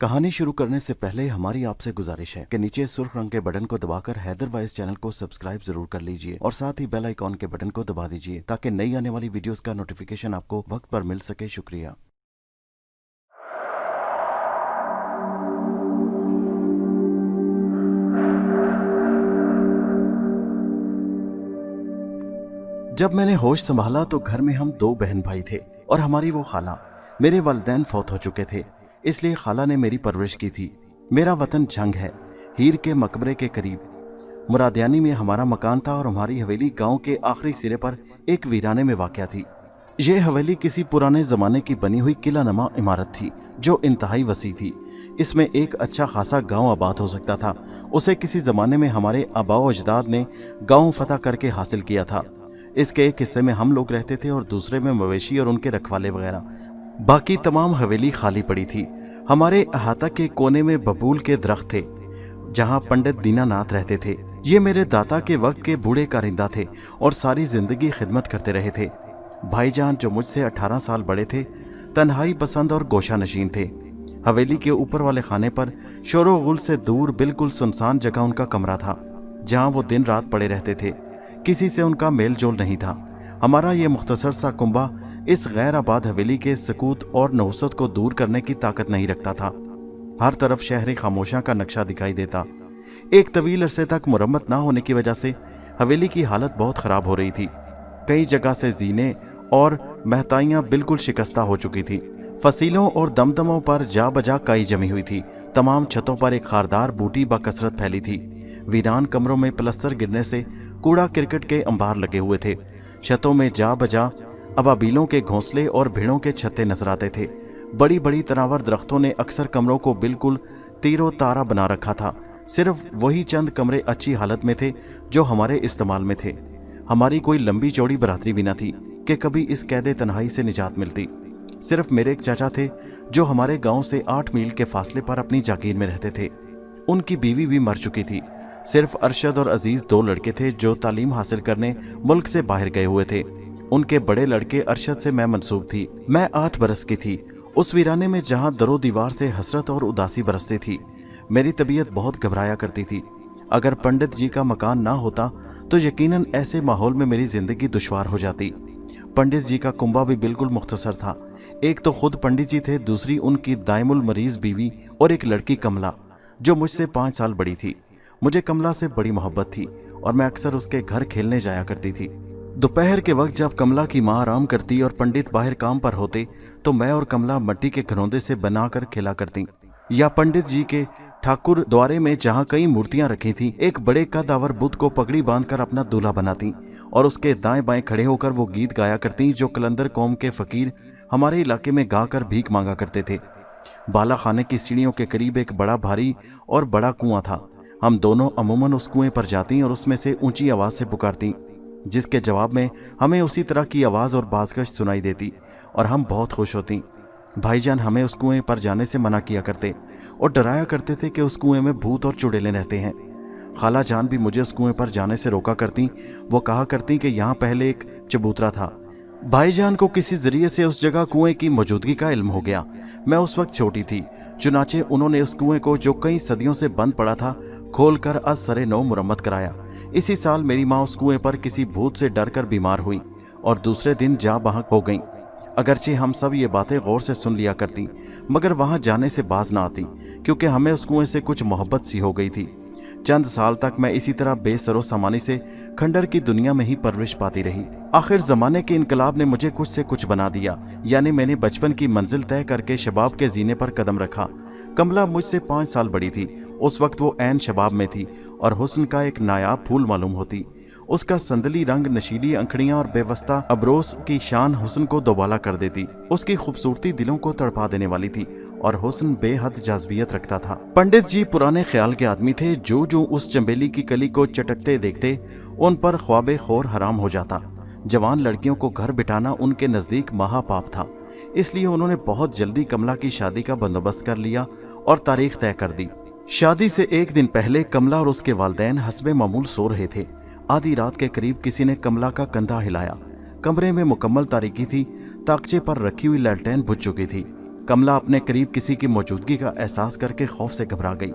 कहानी शुरू करने से पहले हमारी आपसे गुजारिश है कि नीचे सुर्ख रंग के बटन को दबाकर हैदर वाइस चैनल को सब्सक्राइब जरूर कर लीजिए और साथ ही बेल आइकॉन के बटन को दबा दीजिए ताकि नई आने वाली वीडियोस का नोटिफिकेशन आपको वक्त पर मिल सके। शुक्रिया। जब मैंने होश संभाला तो घर में हम 2 बहन भाई थे और हमारी वो खाला। मेरे वालिदैन फौत हो चुके थे, इसलिए खाला ने मेरी परवरिश की थी। मेरा वतन झंग है, हीर के मकबरे के करीब। मुरादियानी में हमारा मकान था और हमारी हवेली गांव के आखिरी सिरे पर एक वीराने में वाक़या थी। ये हवेली किसी पुराने ज़माने की बनी हुई किला नमा इमारत थी जो इंतहाई वसी थी। इसमें एक अच्छा खासा गांव आबाद हो सकता था। उसे किसी ज़माने में हमारे आबाओ अजदाद ने गांव फतह करके हासिल किया था। इसके एक हिस्से में हम लोग रहते थे और दूसरे में मवेशी और उनके रखवाले वगैरह। बाकी तमाम हवेली खाली पड़ी थी। हमारे अहाता के कोने में बबूल के दरख्त थे जहां पंडित दीनानाथ रहते थे। ये मेरे दादा के वक्त के बूढ़े कारिंदा थे और सारी जिंदगी खिदमत करते रहे थे। भाईजान जो मुझसे 18 साल बड़े थे, तन्हाई पसंद और गोशा नशीन थे। हवेली के ऊपर वाले खाने पर शोरो गुल से दूर बिल्कुल सुनसान जगह उनका कमरा था जहां वो दिन रात पड़े रहते थे। किसी से उनका मेल जोल नहीं था। हमारा ये मुख्तसर सा कुंबा इस गैर आबाद हवेली के सकूत और नौसत को दूर करने की ताकत नहीं रखता था। हर तरफ शहर खामोशा का नक्शा दिखाई देता। एक तवील अरसे तक मुरम्मत ना होने की वजह से हवेली की हालत बहुत ख़राब हो रही थी। कई जगह से जीने और महताइयाँ बिल्कुल शिकस्ता हो चुकी थी। फसीलों और दमदमों पर जा बजा काई जमी हुई थी। तमाम छतों पर एक खारदार बूटी बकसरत फैली थी। वीरान कमरों में प्लस्तर गिरने से कूड़ा क्रिकेट के अंबार लगे हुए थे। छतों में जा बजा अबाबीलों के घोंसले और भेड़ों के छत्ते नजर आते थे। बड़ी बड़ी तनावर दरख्तों ने अक्सर कमरों को बिल्कुल तीरो तारा बना रखा था। सिर्फ वही चंद कमरे अच्छी हालत में थे जो हमारे इस्तेमाल में थे। हमारी कोई लंबी चौड़ी बरादरी भी न थी कि कभी इस कैदे तन्हाई से निजात मिलती। सिर्फ मेरे एक चाचा थे जो हमारे गांव से 8 मील के फासले पर अपनी जागीर में रहते थे। उनकी बीवी भी मर चुकी थी। सिर्फ अरशद और अजीज 2 लड़के थे जो तालीम हासिल करने मुल्क से बाहर गए हुए थे। उनके बड़े लड़के अरशद से मैं मंसूब थी। मैं 8 बरस की थी। उस वीराने में जहां दरो दीवार से हसरत और उदासी बरसती थी, मेरी तबीयत बहुत घबराया करती थी। अगर पंडित जी का मकान ना होता तो यकीनन ऐसे माहौल में मेरी जिंदगी दुश्वार हो जाती। पंडित जी का कुंबा भी बिल्कुल मुख्तसर था। एक तो खुद पंडित जी थे, दूसरी उनकी दायमुल मरीज बीवी और एक लड़की कमला जो मुझसे 5 साल बड़ी थी। मुझे कमला से बड़ी मोहब्बत थी और मैं अक्सर उसके घर खेलने जाया करती थी। दोपहर के वक्त जब कमला की माँ आराम करती और पंडित बाहर काम पर होते तो मैं और कमला मिट्टी के घरौंदे से बनाकर खेला करती, या पंडित जी के ठाकुर द्वारे में जहाँ कई मूर्तियां रखी थी एक बड़े कदावर बुद्ध को पगड़ी बांधकर अपना दूल्हा बनाती और उसके दाएं बाएं खड़े होकर वो गीत गाया करती जो कलंदर कौम के फकीर हमारे इलाके में गाकर भीख मांगा करते थे। बाला खाने की सीढ़ियों के करीब एक बड़ा भारी और बड़ा कुआं था। हम दोनों अमूमन उस कुएं पर जाती और उसमें से ऊंची आवाज से पुकारती, जिसके जवाब में हमें उसी तरह की आवाज और बाजगश सुनाई देती और हम बहुत खुश होती। भाईजान हमें उस कुएं पर जाने से मना किया करते और डराया करते थे कि उस कुएं में भूत और चुड़ैलें रहते हैं। खाला जान भी मुझे उस कुएं पर जाने से रोका करती। वो कहा करती कि यहाँ पहले एक चबूतरा था। भाईजान को किसी जरिए से उस जगह कुएं की मौजूदगी का इल्म हो गया। मैं उस वक्त छोटी थी, चुनाचे उन्होंने उस कुएं को जो कई सदियों से बंद पड़ा था खोलकर आज सरे नौ मुरम्मत कराया। इसी साल मेरी माँ उस कुएं पर किसी भूत से डरकर बीमार हुई और दूसरे दिन जा बहक हो गई। अगरचे हम सब ये बातें गौर से सुन लिया करती मगर वहां जाने से बाज ना आती क्योंकि हमें उस कुएं से कुछ मोहब्बत सी हो गई थी। चंद साल तक मैं इसी तरह बेसरो सामानी से खंडर की दुनिया में ही परवरिश पाती रही। आखिर जमाने के इनकलाब ने मुझे कुछ से कुछ बना दिया, यानी मैंने बचपन की मंजिल तय करके शबाब के जीने पर कदम रखा। कमला मुझसे 5 साल बड़ी थी। उस वक्त वो ऐन शबाब में थी और हुस्न का एक नायाब फूल मालूम होती। उसका संदली रंग, नशीली अंखड़ियां और बेवस्ता अबरोस की शान हुस्न को दोबाला कर देती। उसकी खूबसूरती दिलों को तड़पा देने वाली थी और हुस्न बेहद जाज़बियत रखता था। पंडित जी पुराने ख्याल के आदमी थे। जो जो उस चंबेली की कली को चटकते देखते उन पर ख्वाबे खोर हराम हो जाता। जवान लड़कियों को घर बिठाना उनके नज़दीक महापाप था, इसलिए उन्होंने बहुत जल्दी कमला की शादी का बंदोबस्त कर लिया और तारीख तय कर दी। शादी से एक दिन पहले कमला और उसके वालिदैन हस्बे मामूल सो रहे थे। आधी रात के करीब किसी ने कमला का कंधा हिलाया। कमरे में मुकम्मल तारीकी थी। ताकचे पर रखी हुई लैलटेन बुझ चुकी थी। कमला अपने करीब किसी की मौजूदगी का एहसास करके खौफ से घबरा गई।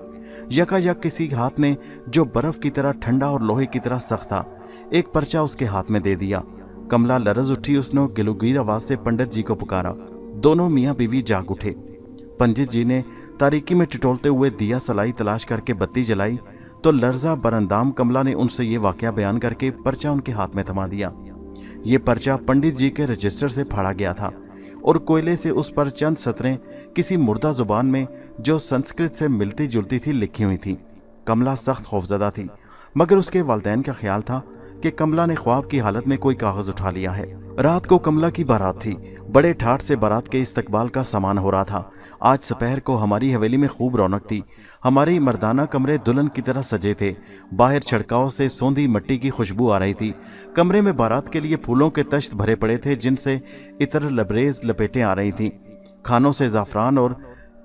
यकायक किसी हाथ ने, जो बर्फ की तरह ठंडा और लोहे की तरह सख्त था, एक पर्चा उसके हाथ में दे दिया। कमला लरज उठी। उसने गिलोगीर आवाज से पंडित जी को पुकारा। दोनों मियाँ बीवी जाग उठे। पंडित जी ने तारीकी में टिटोलते हुए दिया सलाई तलाश करके बत्ती जलाई तो लर्जा बरंदाम कमला ने उनसे ये वाकया बयान करके पर्चा उनके हाथ में थमा दिया। ये पर्चा पंडित जी के रजिस्टर से फाड़ा गया था और कोयले से उस पर चंद सतरें किसी मुर्दा जुबान में, जो संस्कृत से मिलती जुलती थी, लिखी हुई थी। कमला सख्त खौफजदा थी, मगर उसके वालिदैन का ख्याल था कि कमला ने ख्वाब की हालत में कोई कागज उठा लिया है। रात को कमला की बारात थी। बड़े ठाठ से बारात के इस्तकबाल का सामान हो रहा था। आज दोपहर को हमारी हवेली में खूब रौनक थी। हमारे मर्दाना कमरे दुल्हन की तरह सजे थे। बाहर छिड़काव से सौंधी मिट्टी की खुशबू आ रही थी। कमरे में बारात के लिए फूलों के तश्त भरे पड़े थे, जिनसे इतर लबरेज लपेटें आ रही थीं। खानों से ज़ाफ़रान और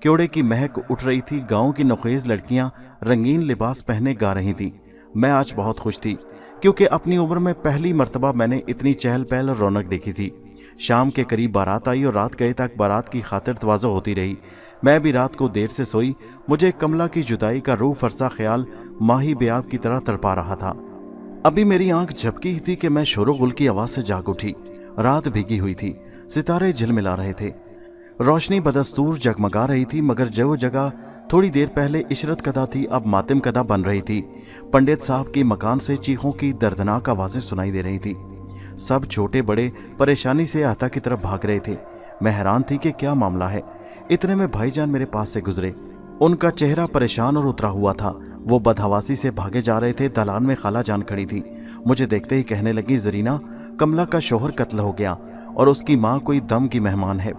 क्योड़े की महक उठ रही थी। गाँव की नौखेज़ लड़कियाँ रंगीन लिबास पहने गा रही थीं। मैं आज बहुत खुश थी, क्योंकि अपनी उम्र में पहली मर्तबा मैंने इतनी चहल पहल और रौनक देखी थी। शाम के करीब बारात आई और रात गए तक बारात की खातिर तवाज़ो होती रही। मैं भी रात को देर से सोई। मुझे कमला की जुदाई का रूह फरसा ख्याल माही बेआब की तरह तड़पा रहा था। अभी मेरी आंख झपकी ही थी कि मैं शोर गुल की आवाज़ से जाग उठी। रात भीगी हुई थी, सितारे झिलमिला रहे थे, रोशनी बदस्तूर जगमगा रही थी, मगर जो जगह थोड़ी देर पहले इशरत कदा थी अब मातिम कदा बन रही थी। पंडित साहब की मकान से चीखों की दर्दनाक आवाज़ें सुनाई दे रही थी। सब छोटे बड़े परेशानी से आहता की तरफ भाग रहे थे। मैं हैरान थी कि क्या मामला है। इतने में भाईजान मेरे पास से गुजरे। उनका चेहरा परेशान और उतरा हुआ था। वो बदहवासी से भागे जा रहे थे। दालान में खाला जान खड़ी थी। मुझे देखते ही कहने लगी, जरीना, कमला का शोहर कत्ल हो गया और उसकी माँ कोई दम की मेहमान है।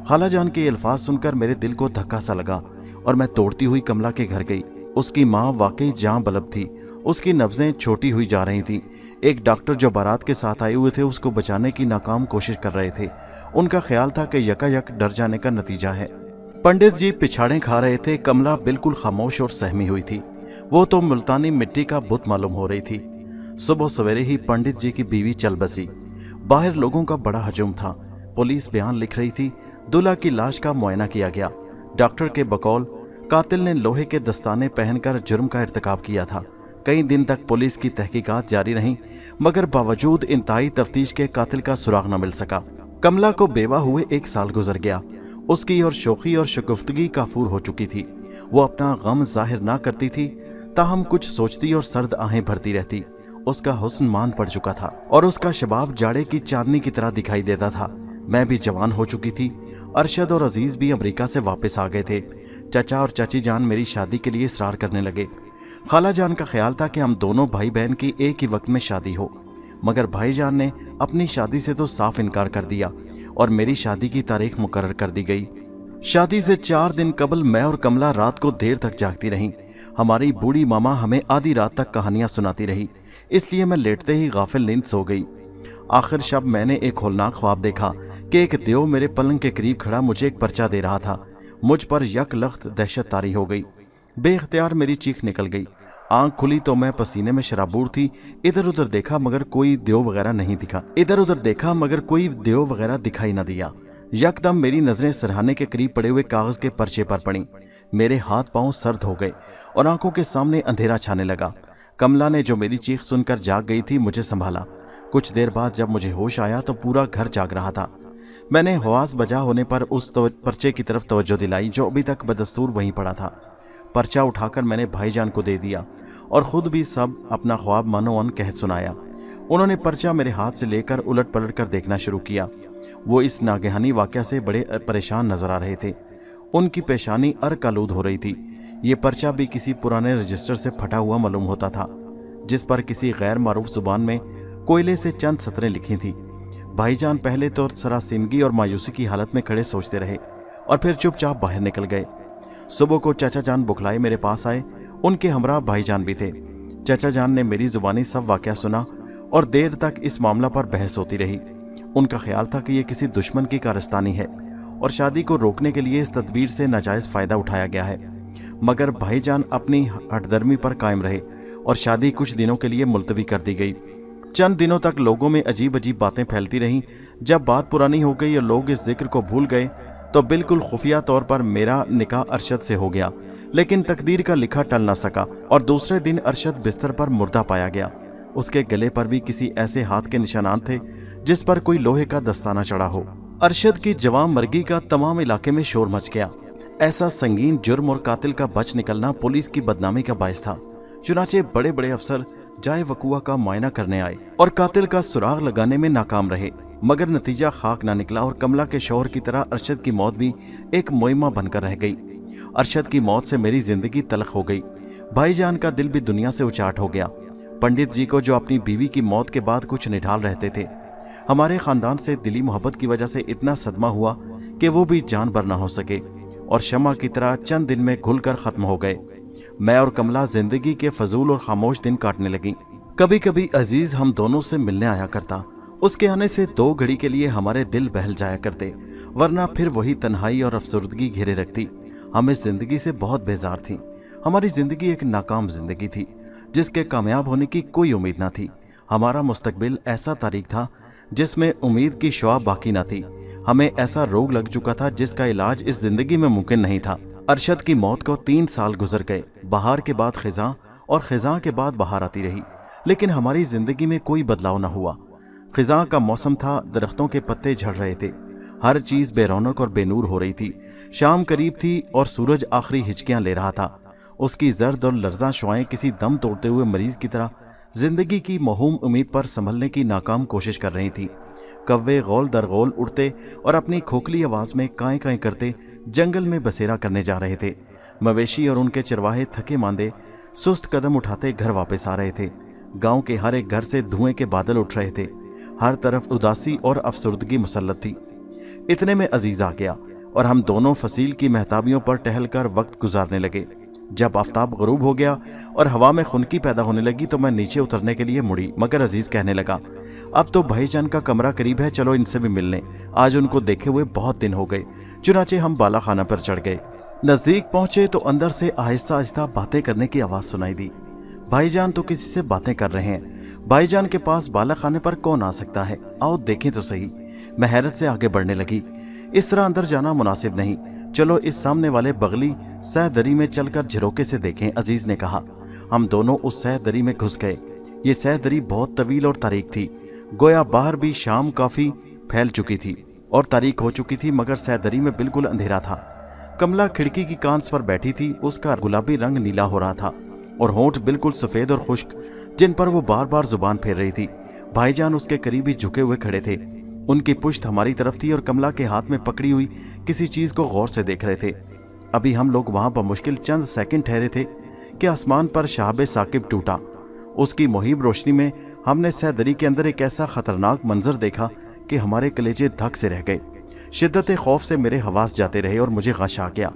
खाला जान के अल्फाज सुनकर मेरे दिल को धक्का सा लगा और मैं दौड़ती हुई कमला के घर गई। उसकी माँ वाकई जाँ बलब थी। उसकी नब्जें छोटी हुई जा रही थीं। एक डॉक्टर जो बारात के साथ आए हुए थे उसको बचाने की नाकाम कोशिश कर रहे थे। उनका ख्याल था कि यकायक डर जाने का नतीजा है। पंडित जी पिछाड़े खा रहे थे। कमला बिल्कुल खामोश और सहमी हुई थी। वो तो मुल्तानी मिट्टी का बुत मालूम हो रही थी। सुबह सवेरे ही पंडित जी की बीवी चल बसी। बाहर लोगों का बड़ा हजूम था। पुलिस बयान लिख रही थी। दूल्हा की लाश का मुआयना किया गया। डॉक्टर के बकौल कातिल ने लोहे के दस्ताने पहनकर जुर्म का इर्तिकाब किया था। कई दिन तक पुलिस की तहकीकात जारी रहीं, मगर बावजूद इंतहाई तफ्तीश के कातिल का सुराग न मिल सका। कमला को बेवा हुए 1 साल गुजर गया। उसकी और शोखी और शगुफ्तगी काफूर हो चुकी थी। वो अपना गम जाहिर ना करती थी, ताहम कुछ सोचती और सर्द आहें भरती रहती। उसका हुस्न मान पड़ चुका था और उसका शबाब जाड़े की चांदनी की तरह दिखाई देता था। मैं भी जवान हो चुकी थी। अरशद और अजीज भी अमेरिका से वापस आ गए थे। चचा और चाची जान मेरी शादी के लिए इसरार करने लगे। खाला जान का ख्याल था कि हम दोनों भाई बहन की एक ही वक्त में शादी हो, मगर भाईजान ने अपनी शादी से तो साफ इनकार कर दिया और मेरी शादी की तारीख मुकर्रर कर दी गई। शादी से 4 दिन कबल मैं और कमला रात को देर तक जागती रहीं। हमारी बूढ़ी मामा हमें आधी रात तक कहानियां सुनाती रही, इसलिए मैं लेटते ही गाफिल नींद सो गई। आखिर शब मैंने एक होलनाक ख्वाब देखा कि एक देव मेरे पलंग के करीब खड़ा मुझे एक पर्चा दे रहा था। मुझ पर यक लख्त दहशत तारी हो गई। बेख्तियार मेरी चीख निकल गई। आंख खुली तो मैं पसीने में शराबूर थी। इधर उधर देखा मगर कोई देव वगैरह नहीं दिखा। दिखाई न दिया। यकदम मेरी नजरें सरहाने के करीब पड़े हुए कागज के पर्चे पर पड़ी। मेरे हाथ पांव सर्द हो गए और आंखों के सामने अंधेरा छाने लगा। कमला ने, जो मेरी चीख सुनकर जाग गई थी, मुझे संभाला। कुछ देर बाद जब मुझे होश आया तो पूरा घर जाग रहा था। मैंने हवास बजा होने पर उस पर्चे की तरफ तवज्जो दिलाई जो अभी तक बदस्तूर वहीं पड़ा था। पर्चा उठाकर मैंने भाईजान को दे दिया और खुद भी सब अपना ख्वाब मानो अन कहत सुनाया। उन्होंने पर्चा मेरे हाथ से लेकर उलट पलट कर देखना शुरू किया। वो इस नागहानी वाक़या से बड़े परेशान नजर आ रहे थे। उनकी पेशानी अर्क आलूद हो रही थी। ये पर्चा भी किसी पुराने रजिस्टर से फटा हुआ मालूम होता था, जिस पर किसी गैर मारूफ जुबान में कोयले से चंद सतरें लिखी थी। भाईजान पहले तो सरासिमगी और मायूसी की हालत में खड़े सोचते रहे और फिर चुपचाप बाहर निकल गए। सुबह को चाचा जान बुखलाए मेरे पास आए। उनके हमरा भाईजान भी थे। चाचा जान ने मेरी जुबानी सब वाकया सुना और देर तक इस मामला पर बहस होती रही। उनका ख्याल था कि यह किसी दुश्मन की कारस्तानी है और शादी को रोकने के लिए इस तदबीर से नाजायज फायदा उठाया गया है। मगर भाईजान अपनी हठधर्मी पर कायम रहे और शादी कुछ दिनों के लिए मुलतवी कर दी गई। चंद दिनों तक लोगों में अजीब अजीब बातें फैलती रहीं। जब बात पुरानी हो गई और लोग इस जिक्र को भूल गए तो बिल्कुल खुफिया तौर पर मेरा निकाह अरशद से हो गया। लेकिन तकदीर का लिखा टल न सका और दूसरे दिन अरशद बिस्तर पर मुर्दा पाया गया। उसके गले पर भी किसी ऐसे हाथ के निशानात थे जिस पर कोई लोहे का दस्ताना चढ़ा हो। अरशद की जवान मर्गी का तमाम इलाके में शोर मच गया। ऐसा संगीन जुर्म और कातिल का बच निकलना पुलिस की बदनामी का बायस था। चुनाचे बड़े बड़े अफसर जाए वकुआ का मुआयना करने आए और कातिल का सुराग लगाने में नाकाम रहे, मगर नतीजा खाक ना निकला और कमला के शौहर की तरह अरशद की मौत भी एक मुइम्मा बनकर रह गई। अरशद की मौत से मेरी जिंदगी तलख हो गई। भाईजान का दिल भी दुनिया से उचाट हो गया। पंडित जी को जो अपनी बीवी की मौत के बाद कुछ निढाल रहते थे, हमारे खानदान से दिली मोहब्बत की वजह से इतना सदमा हुआ कि वो भी जान बर ना हो सके और शमा की तरह चंद दिन में घुलकर खत्म हो गए। मैं और कमला जिंदगी के फजूल और खामोश दिन काटने लगी। कभी कभी अजीज हम दोनों से मिलने आया करता। उसके आने से 2 घड़ी के लिए हमारे दिल बहल जाया करते, वरना फिर वही तन्हाई और अफसुर्दगी घेरे रखती। हम इस जिंदगी से बहुत बेजार थी। हमारी जिंदगी एक नाकाम जिंदगी थी जिसके कामयाब होने की कोई उम्मीद ना थी। हमारा मुस्तकबिल ऐसा तारीख था जिसमें उम्मीद की शुआ बाकी ना थी। हमें ऐसा रोग लग चुका था जिसका इलाज इस जिंदगी में मुमकिन नहीं था। अरशद की मौत को 3 साल गुजर गए। बहार के बाद खिज़ां और खिज़ां के बाद बहार आती रही, लेकिन हमारी जिंदगी में कोई बदलाव न हुआ। खिज़ां का मौसम था, दरख्तों के पत्ते झड़ रहे थे, हर चीज बेरौनक और बेनूर हो रही थी। शाम करीब थी और सूरज आखिरी हिचकियां ले रहा था। उसकी जर्द और लर्जा शुआएं किसी दम तोड़ते हुए मरीज की तरह जिंदगी की महूम उम्मीद पर संभलने की नाकाम कोशिश कर रही थी। कव्वे गोल दर गोल उड़ते और अपनी खोखली आवाज में काएं काएं करते जंगल में बसेरा करने जा रहे थे। मवेशी और उनके चरवाहे थके मांदे सुस्त कदम उठाते घर वापस आ रहे थे। गांव के हर एक घर से धुएं के बादल उठ रहे थे। हर तरफ उदासी और अफसुर्दगी मुसल्लत थी। इतने में अजीज आ गया और हम दोनों फसील की महताबियों पर टहलकर वक्त गुजारने लगे। जब आफताब गरूब हो गया और हवा में खुनकी पैदा होने लगी तो मैं नीचे उतरने के लिए मुड़ी, मगर अजीज कहने लगा, अब तो भाईजान का कमरा करीब है, चलो इनसे भी मिलने। आज उनको देखे हुए बहुत दिन हो गए। चुनाचे हम बाला खाना पर चढ़ गए। नजदीक पहुंचे तो अंदर से आहिस्ता आहिस्ता बातें करने की आवाज सुनाई दी। भाईजान तो किसी से बातें कर रहे हैं। भाईजान के पास बाला खाने पर कौन आ सकता है, आओ देखें तो सही। मैं हैरत से आगे बढ़ने लगी। इस तरह अंदर जाना मुनासिब नहीं, चलो इस सामने वाले बगली सहदरी में चलकर झरोके से देखें, अजीज ने कहा। हम दोनों उस सहदरी में घुस गए। ये सहदरी बहुत तवील और तारीक थी। गोया बाहर भी शाम काफी फैल चुकी थी और तारीक हो चुकी थी, मगर सहदरी में बिल्कुल अंधेरा था। कमला खिड़की की कांच पर बैठी थी। उसका गुलाबी रंग नीला हो रहा था और होंठ बिल्कुल सफेद और खुश्क, जिन पर वो बार बार जुबान फेर रही थी। भाईजान उसके करीब ही झुके हुए खड़े थे। उनकी पुश्त हमारी तरफ थी और कमला के हाथ में पकड़ी हुई किसी चीज को गौर से देख रहे थे। अभी हम लोग वहां पर मुश्किल चंद सेकंड ठहरे थे कि आसमान पर शहाब साकिब टूटा। उसकी मुहिब रोशनी में हमने सहदरी के अंदर एक ऐसा खतरनाक मंजर देखा कि हमारे कलेजे धक से रह गए। शिद्दत खौफ से मेरे हवास जाते रहे और मुझे गश आ गया।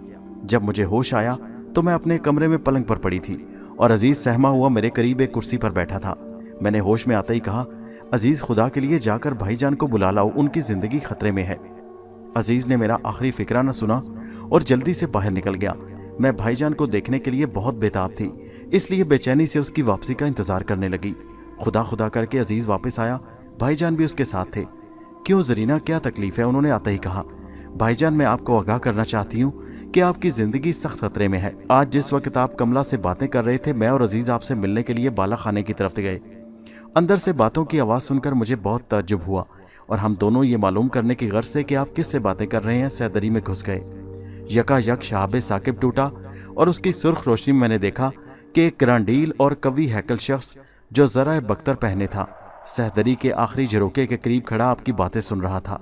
जब मुझे होश आया तो मैं अपने कमरे में पलंग पर पड़ी थी और अजीज सहमा हुआ मेरे करीब एक कुर्सी पर बैठा था। मैंने होश में आते ही कहा, अजीज खुदा के लिए जाकर भाईजान को बुला लाओ, उनकी जिंदगी खतरे में है। अजीज ने मेरा आखिरी फिक्रा न सुना और जल्दी से बाहर निकल गया। मैं भाईजान को देखने के लिए बहुत बेताब थी, इसलिए बेचैनी से उसकी वापसी का इंतजार करने लगी। खुदा खुदा करके अजीज वापस आया। भाईजान भी उसके साथ थे। क्यों जरीना, क्या तकलीफ है? उन्होंने आते ही कहा। भाईजान, मैं आपको आगाह करना चाहती हूँ कि आपकी जिंदगी सख्त खतरे में है। आज जिस वक्त आप कमला से बातें कर रहे थे, मैं और अजीज आपसे मिलने के लिए बाला खाने की तरफ गए। अंदर से बातों की आवाज़ सुनकर मुझे बहुत ताज्जुब हुआ और हम दोनों ये मालूम करने की गर्ज से कि आप किससे बातें कर रहे हैं सहदरी में घुस गए। यकायक शहाब साकिब टूटा और उसकी सुर्ख रोशनी में मैंने देखा कि एक ग्रांडील और कवि हैकल शख्स जो जरा बख्तर पहने था सहदरी के आखिरी झरोके के करीब खड़ा आपकी बातें सुन रहा था।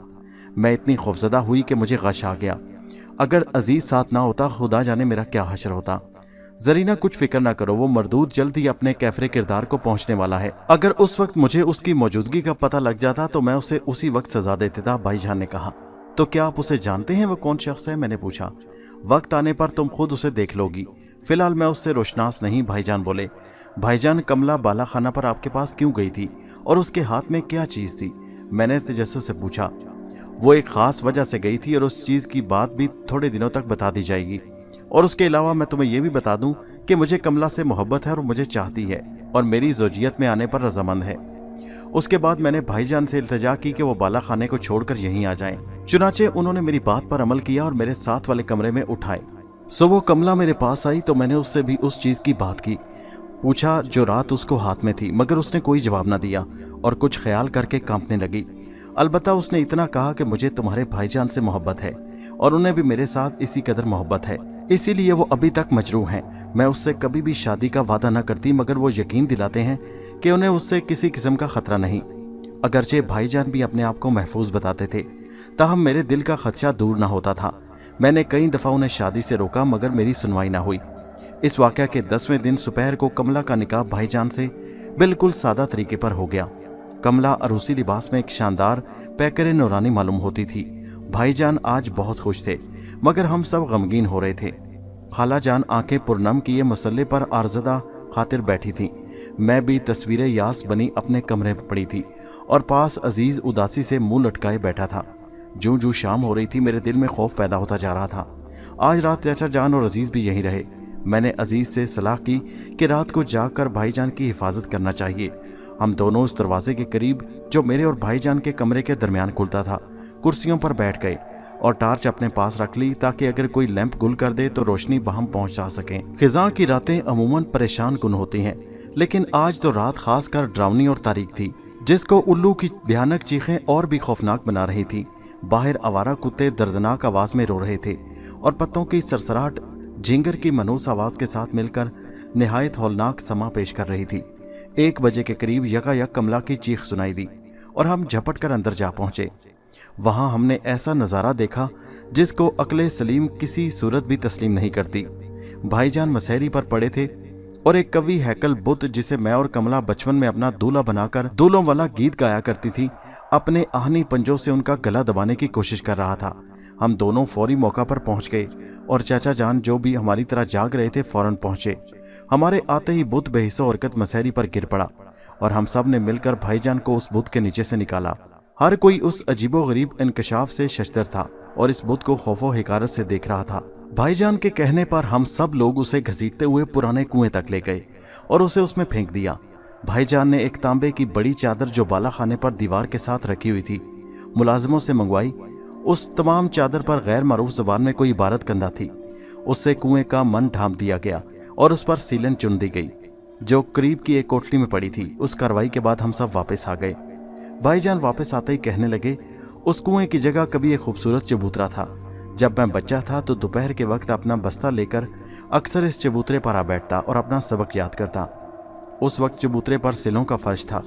मैं इतनी खौफजदा हुई कि मुझे गश आ गया। अगर अजीज साथ ना होता, खुदा जाने मेरा क्या हशर होता। जरीना, कुछ फिक्र ना करो, वो मरदूद जल्द ही अपने कैफरे किरदार को पहुंचने वाला है। अगर उस वक्त मुझे उसकी मौजूदगी का पता लग जाता तो मैं उसे उसी वक्त सजा देता, भाईजान ने कहा। तो क्या आप उसे जानते हैं? वो कौन शख्स है? मैंने पूछा। वक्त आने पर तुम खुद उसे देख लोगी, फिलहाल मैं उससे रोशनास नहीं, भाईजान बोले। भाईजान, कमला बाला खाना पर आपके पास क्यों गई थी और उसके हाथ में क्या चीज थी? मैंने तजस्सुस से पूछा। वो एक खास वजह से गई थी और उस चीज की बात भी थोड़े दिनों तक बता दी जाएगी। और उसके अलावा मैं तुम्हें यह भी बता दूं कि मुझे कमला से मोहब्बत है और मुझे चाहती है और मेरी ज़ौजियत में आने पर रजामंद है। उसके बाद मैंने भाईजान से इल्तिजा की कि वो बाला खाने को छोड़कर यहीं आ जाएं। चुनाचे उन्होंने मेरी बात पर अमल किया और मेरे साथ वाले कमरे में उठाए। सुबह कमला मेरे पास आई तो मैंने उससे भी उस चीज की बात की, पूछा जो रात उसको हाथ में थी, मगर उसने कोई जवाब ना दिया और कुछ ख्याल करके कांपने लगी। अलबत्ता उसने इतना कहा कि मुझे तुम्हारे भाईजान से मोहब्बत है और उन्हें भी मेरे साथ इसी कदर मोहब्बत है, इसीलिए वो अभी तक मजरूह हैं। मैं उससे कभी भी शादी का वादा न करती, मगर वो यकीन दिलाते हैं कि उन्हें उससे किसी किस्म का खतरा नहीं। अगरचे भाईजान भी अपने आप को महफूज बताते थे, ताहम मेरे दिल का खदशा दूर ना होता था। मैंने कई दफ़ा उन्हें शादी से रोका, मगर मेरी सुनवाई ना हुई। इस वाक़या के 10वें दिन दोपहर को कमला का निकाह भाईजान से बिल्कुल सादा तरीके पर हो गया। कमला अरूसी लिबास में एक शानदार पैकर नूरानी मालूम होती थी। भाईजान आज बहुत खुश थे, मगर हम सब गमगीन हो रहे थे। खाला जान आंखें पुरनम किए मसल्ले पर आरज़दा खातिर बैठी थी। मैं भी तस्वीर यास बनी अपने कमरे में पड़ी थी और पास अजीज उदासी से मुंह लटकाए बैठा था। जूं जूं शाम हो रही थी, मेरे दिल में खौफ पैदा होता जा रहा था। आज रात चाचा जान और अजीज भी यहीं रहे। मैंने अजीज से सलाह की कि रात को जाकर भाईजान की हिफाजत करना चाहिए। हम दोनों उस दरवाजे के करीब, जो मेरे और भाईजान के कमरे के दरमियान खुलता था, कुर्सियों पर बैठ गए और टार्च अपने पास रख ली ताकि अगर कोई लैंप गुल कर दे तो रोशनी बहम पहुंचा सकें। खिज़ां की रातें अमूमन परेशान कुन होती हैं, लेकिन आज तो रात खासकर डरावनी और तारीक थी, जिसको उल्लू की भयानक चीखें और भी खौफनाक बना रही थी। बाहर आवारा कुत्ते दर्दनाक आवाज में रो रहे थे और पत्तों की सरसराहट झिंगर की मनूस आवाज के साथ मिलकर निहायत हौलनाक समा पेश कर रही थी। 1 बजे के करीब यकायक कमला की चीख सुनाई दी और हम झपट कर अंदर जा पहुंचे। वहां हमने ऐसा नज़ारा देखा जिसको अक्ले सलीम किसी सूरत भी तस्लीम नहीं करती। भाईजान मसहरी पर पड़े थे और एक कवि हैकल बुत, जिसे मैं और कमला बचपन में अपना दूल्हा बनाकर दूल्हों वाला गीत गाया करती थी, अपने आहनी पंजों से उनका गला दबाने की कोशिश कर रहा था। हम दोनों फौरी मौका पर पहुंच गए और चाचा जान, जो भी हमारी तरह जाग रहे थे, फौरन पहुंचे। हमारे आते ही बुत बेहिस्सो हरकत मसहरी पर गिर पड़ा और हम सब ने मिलकर भाईजान को उस बुत के नीचे से निकाला। हर कोई उस अजीबो गरीब इंकशाफ से शशदर था और इस बुत को खौफो हिकारत से देख रहा था। भाईजान के कहने पर हम सब लोग उसे घसीटते हुए पुराने कुएं तक ले गए और उसे उसमें फेंक दिया। भाईजान ने एक तांबे की बड़ी चादर जो बाला खाने पर दीवार के साथ रखी हुई थी, मुलाजिमों से मंगवाई। उस तमाम चादर पर गैर मारूफ ज़बान में कोई इबारत कंधा थी। उससे कुएं का मन ढांप दिया गया और उस पर सीलन चुन दी गई, जो करीब की एक कोठली में पड़ी थी। उस कार्रवाई के बाद हम सब वापस आ गए। भाईजान वापस आते ही कहने लगे, उस कुएं की जगह कभी एक खूबसूरत चबूतरा था। जब मैं बच्चा था तो दोपहर के वक्त अपना बस्ता लेकर अक्सर इस चबूतरे पर आ बैठता और अपना सबक याद करता। उस वक्त चबूतरे पर सिलों का फर्श था,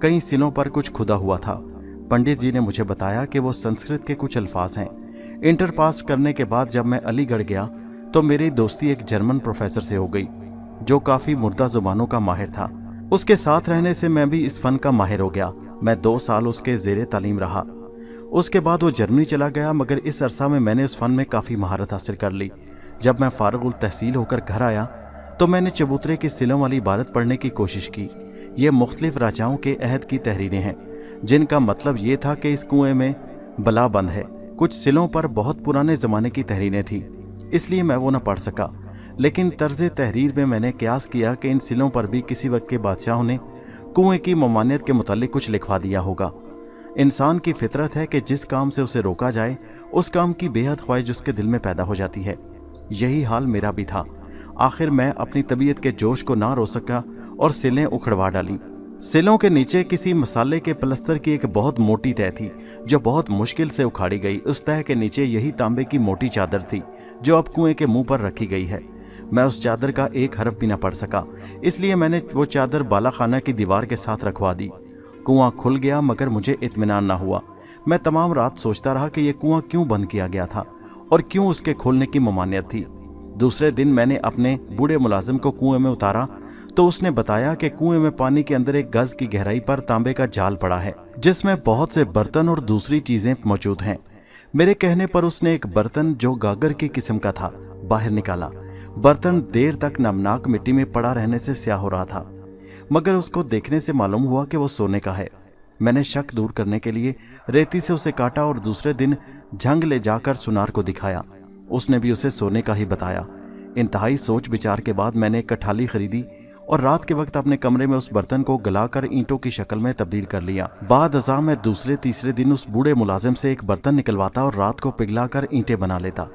कई सिलों पर कुछ खुदा हुआ था। पंडित जी ने मुझे बताया कि वो संस्कृत के कुछ अल्फाज हैं। इंटर पास करने के बाद जब मैं अलीगढ़ गया तो मेरी दोस्ती एक जर्मन प्रोफेसर से हो गई, जो काफ़ी मुर्दा ज़ुबानों का माहिर था। उसके साथ रहने से मैं भी इस फ़न का माहिर हो गया। मैं 2 साल उसके ज़ेरे तालीम रहा। उसके बाद वो जर्मनी चला गया, मगर इस अरसा में मैंने उस फ़न में काफ़ी महारत हासिल कर ली। जब मैं फारगुल तहसील होकर घर आया तो मैंने चबूतरे की सिलों वाली इबारत पढ़ने की कोशिश की। ये मुख्तलिफ राजाओं के अहद की तहरीरें हैं, जिनका मतलब ये था कि इस कुएं में बला बंद है। कुछ सिलों पर बहुत पुराने ज़माने की तहरीरें थी, इसलिए मैं वो न पढ़ सका। लेकिन तर्ज तहरीर में मैंने क्यास किया कि इन सिलों पर भी किसी वक्त के बादशाहों ने कुएं की ममानियत के मुतालिक कुछ लिखवा दिया होगा। इंसान की फितरत है कि जिस काम से उसे रोका जाए, उस काम की बेहद ख्वाहिश उसके दिल में पैदा हो जाती है। यही हाल मेरा भी था। आखिर मैं अपनी तबीयत के जोश को ना रो सका और सिलें उखड़वा डाली। सिलों के नीचे किसी मसाले के प्लस्तर की एक बहुत मोटी तह थी, जो बहुत मुश्किल से उखाड़ी गई। उस तह के नीचे यही तांबे की मोटी चादर थी, जो अब कुएं के मुंह पर रखी गई है। मैं उस चादर का एक हरफ भी ना पढ़ सका, इसलिए मैंने वो चादर बाला खाना की दीवार के साथ रखवा दी। कुआं खुल गया, मगर मुझे इत्मीनान ना हुआ। मैं तमाम रात सोचता रहा कि यह कुआं क्यों बंद किया गया था और क्यों उसके खोलने की ममानियत थी। दूसरे दिन मैंने अपने बूढ़े मुलाजिम को कुएं में उतारा तो उसने बताया कि कुएं में पानी के अंदर 1 गज की गहराई पर तांबे का जाल पड़ा है, जिसमें बहुत से बर्तन और दूसरी चीजें मौजूद हैं। मेरे कहने पर उसने एक बर्तन, जो गागर की किस्म का था, बाहर निकाला। बर्तन देर तक नमनाक मिट्टी में पड़ा रहने से स्याह हो रहा था, मगर उसको देखने से मालूम हुआ कि वो सोने का है। मैंने शक दूर करने के लिए रेती से उसे काटा और दूसरे दिन झंग ले जाकर सुनार को दिखाया। उसने भी उसे सोने का ही बताया। इंतहाई सोच विचार के बाद मैंने एक कठाली खरीदी और रात के वक्त अपने कमरे में उस बर्तन को गलाकर ईंटों की शक्ल में तब्दील कर लिया। बाद अज़ां मैं दूसरे तीसरे दिन उस बूढ़े मुलाजिम से एक बर्तन निकलवाता और रात को पिघलाकर ईंटें बना लेता।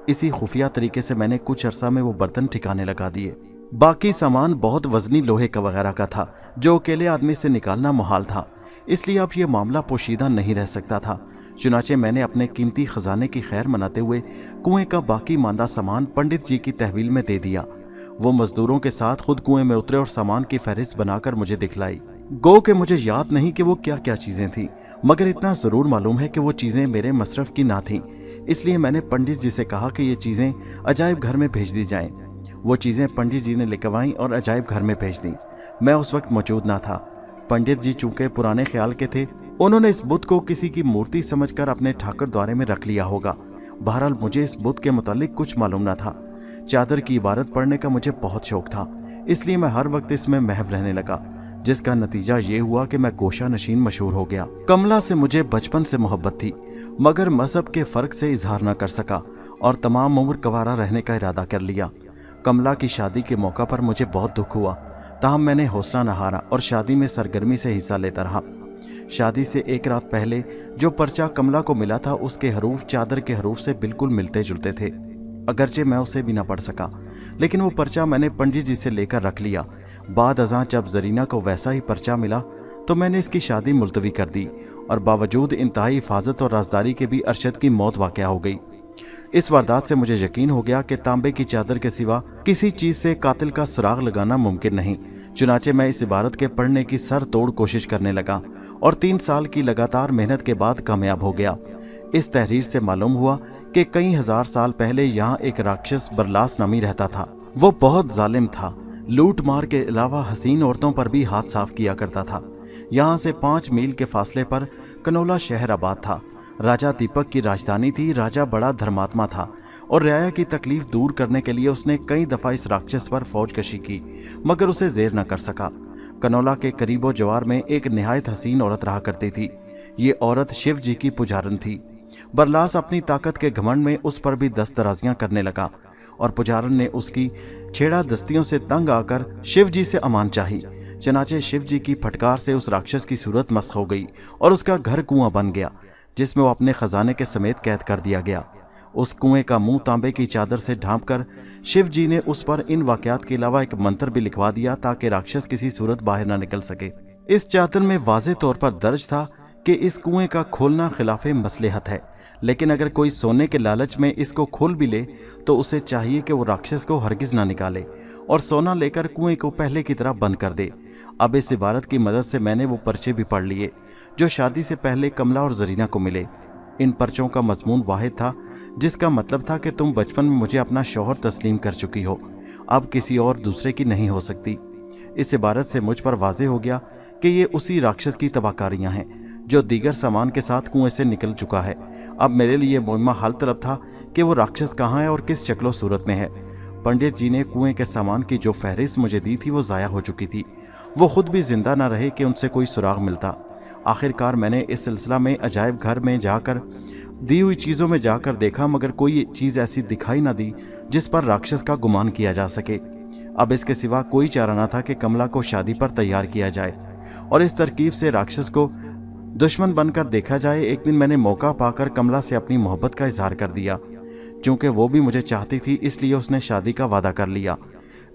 इसी खुफिया तरीके से मैंने कुछ अरसा में वो बर्तन ठिकाने लगा दिए। बाकी सामान बहुत वजनी लोहे का वगैरह का था जो अकेले आदमी से निकालना मुहाल था, इसलिए अब ये मामला पोशीदा नहीं रह सकता था। चुनाचे मैंने अपने कीमती खजाने की खैर मनाते हुए कुएं का बाकी मांदा सामान पंडित जी की तहवील में दे दिया। वो मजदूरों के साथ खुद कुएं में उतरे और सामान की फहरिस्त बनाकर मुझे दिखलाई। गो कि मुझे याद नहीं कि वो क्या क्या चीजें थीं, मगर इतना जरूर मालूम है कि वो चीजें मेरे मसरफ की ना थीं। इसलिए मैंने पंडित जी से कहा कि ये चीजें अजायब घर में भेज दी जाएं। वो चीजें पंडित जी ने लिखवाईं और अजायब घर में भेज दी। मैं उस वक्त मौजूद ना था। पंडित जी चूंकि पुराने ख्याल के थे, उन्होंने इस बुत को किसी की मूर्ति समझकर अपने ठाकर द्वारे में रख लिया होगा। बहरहाल मुझे इस बुत के मुतालिक कुछ मालूम ना था। चादर की इबारत पढ़ने का मुझे बहुत शौक था, इसलिए मैं हर वक्त इसमें महव रहने लगा, जिसका नतीजा ये हुआ कि मैं गोशा नशीन मशहूर हो गया। कमला से मुझे बचपन से मोहब्बत थी, मगर मजहब के फर्क से इजहार न कर सका और तमाम उम्र कंवारा रहने का इरादा कर लिया। कमला की शादी के मौका पर मुझे बहुत दुख हुआ, ताहम मैंने हौसला न हारा और शादी में सरगर्मी से हिस्सा लेता रहा। शादी से एक रात पहले जो पर्चा कमला को मिला था, उसके हरूफ चादर के हरूफ से बिल्कुल मिलते जुलते थे। अगरचे मैं उसे भी न पढ़ सका, लेकिन वो पर्चा मैंने पंडित जी से लेकर रख लिया। बाद अज़ां जब जरीना को वैसा ही पर्चा मिला तो मैंने इसकी शादी मुलतवी कर दी और बावजूद इंतहाई हिफाजत और राजदारी के भी अरशद की मौत वाक़या हो गई। इस वारदात से मुझे यकीन हो गया कि तांबे की चादर के सिवा किसी चीज़ से कातिल का सुराग लगाना मुमकिन नहीं। चुनाचे मैं इस इबारत के पढ़ने की सर तोड़ कोशिश करने लगा और 3 साल की लगातार मेहनत के बाद कामयाब हो गया। इस तहरीर से मालूम हुआ कि कई हजार साल पहले यहाँ एक राक्षस बरलास नामी रहता था। वो बहुत जालिम था, लूट मार के अलावा हसीन औरतों पर भी हाथ साफ किया करता था। यहाँ से 5 मील के फासले पर कनौला शहर आबाद था। राजा दीपक की राजधानी थी। राजा बड़ा धर्मात्मा था और रियाया की तकलीफ दूर करने के लिए उसने कई दफ़ा इस राक्षस पर फौज कशी की, मगर उसे जेर न कर सका। कनौला के करीबो जवार में एक निहायत हसीन औरत रहा करती थी। ये औरत शिव जी की पुजारन थी। बरलास अपनी ताकत के घमंड में उस पर भी दस्तराजियां करने लगा और पुजारन ने उसकी छेड़ा दस्तियों से तंग आकर शिव जी से अमान चाही। चनाचे शिव जी की फटकार से उस राक्षस की सूरत मस्ख हो गई और उसका घर कुआं बन गया, जिसमें वो अपने खजाने के समेत कैद कर दिया गया। उस कुएं का मुंह तांबे की चादर से ढांपकर शिव जी ने उस पर इन वाकयात के अलावा एक मंत्र भी लिखवा दिया ताकि राक्षस किसी सूरत बाहर न निकल सके। इस चादर में वाज़ेह तौर पर दर्ज था कि इस कुएं का खोलना खिलाफे मसलहत है, लेकिन अगर कोई सोने के लालच में इसको खोल भी ले तो उसे चाहिए कि वो राक्षस को हरगिज ना निकाले और सोना लेकर कुएं को पहले की तरह बंद कर दे। अब इस इबारत की मदद से मैंने वो पर्चे भी पढ़ लिए जो शादी से पहले कमला और जरीना को मिले। इन पर्चों का मजमून वाहिद था, जिसका मतलब था कि तुम बचपन में मुझे अपना शौहर तस्लीम कर चुकी हो, अब किसी और दूसरे की नहीं हो सकती। इस इबारत से मुझ पर वाज़ेह हो गया कि ये उसी राक्षस की तबाहकारियाँ हैं जो दीगर सामान के साथ कुएं से निकल चुका है। अब मेरे लिए मुहिम्मा हाल तलब था कि वो राक्षस कहाँ है और किस शक्लो सूरत में है। पंडित जी ने कुएं के सामान की जो फहरिस्त मुझे दी थी वो ज़ाया हो चुकी थी। वो खुद भी जिंदा ना रहे कि उनसे कोई सुराग मिलता। आखिरकार मैंने इस सिलसिला में अजायब घर में जाकर दी हुई चीज़ों में जाकर देखा, मगर कोई चीज़ ऐसी दिखाई ना दी जिस पर राक्षस का गुमान किया जा सके। अब इसके सिवा कोई चारा ना था कि कमला को शादी पर तैयार किया जाए और इस तरकीब से राक्षस को दुश्मन बनकर देखा जाए। एक दिन मैंने मौका पाकर कमला से अपनी मोहब्बत का इजहार कर दिया। चूँकि वो भी मुझे चाहती थी, इसलिए उसने शादी का वादा कर लिया।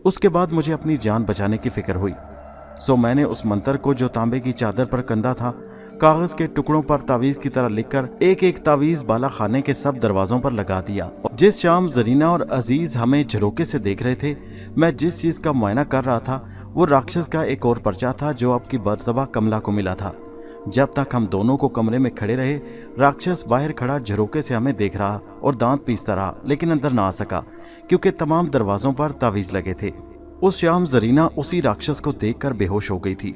उसके बाद मुझे अपनी जान बचाने की फिक्र हुई, सो मैंने उस मंत्र को जो तांबे की चादर पर कंधा था, कागज के टुकड़ों पर तावीज़ की तरह लिखकर एक एक तावीज़ बाला खाने के सब दरवाजों पर लगा दिया। जिस शाम जरीना और अजीज हमें झरोके से देख रहे थे, मैं जिस चीज़ का मुआयना कर रहा था वो राक्षस का एक और पर्चा था जो अब की मर्तबा कमला को मिला था। जब तक हम दोनों को कमरे में खड़े रहे, राक्षस बाहर खड़ा झरोके से हमें देख रहा और दांत पीसता रहा, लेकिन अंदर ना आ सका क्योंकि तमाम दरवाजों पर तावीज़ लगे थे। उस शाम जरीना उसी राक्षस को देखकर बेहोश हो गई थी।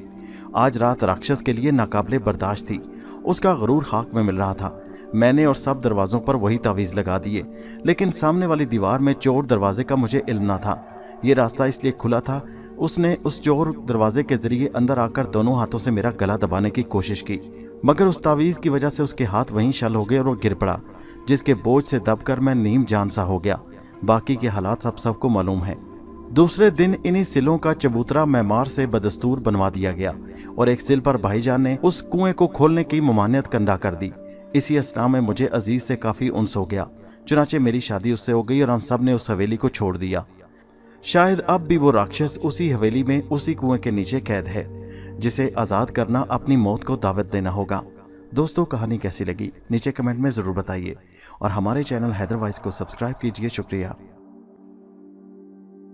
आज रात राक्षस के लिए नाकाबिले बर्दाश्त थी। उसका गरूर खाक में मिल रहा था। मैंने और सब दरवाज़ों पर वही तावीज़ लगा दिए, लेकिन सामने वाली दीवार में चोर दरवाजे का मुझे इल्म ना था। ये रास्ता इसलिए खुला था, उसने उस चोर दरवाजे के जरिए अंदर आकर दोनों हाथों से मेरा गला दबाने की कोशिश की, मगर उस तावीज़ की वजह से उसके हाथ वहीं शल हो गए और वो गिर पड़ा, जिसके बोझ से दबकर मैं नीम जान सा हो गया। बाकी के हालात अब सबको मालूम है। दूसरे दिन इन्हीं सिलों का चबूतरा मैमार से बदस्तूर बनवा दिया गया और एक सिल पर भाईजान ने उस कुएं को खोलने की ममानियत कंदा कर दी। इसी असना में मुझे अजीज से काफी उन्स हो गया, चुनाचे मेरी शादी उससे हो गई और हम सब ने उस हवेली को छोड़ दिया। शायद अब भी वो राक्षस उसी हवेली में उसी कुएं के नीचे कैद है, जिसे आजाद करना अपनी मौत को दावत देना होगा। दोस्तों, कहानी कैसी लगी नीचे कमेंट में जरूर बताइए और हमारे चैनल हैदर वॉइस को सब्सक्राइब कीजिए। शुक्रिया।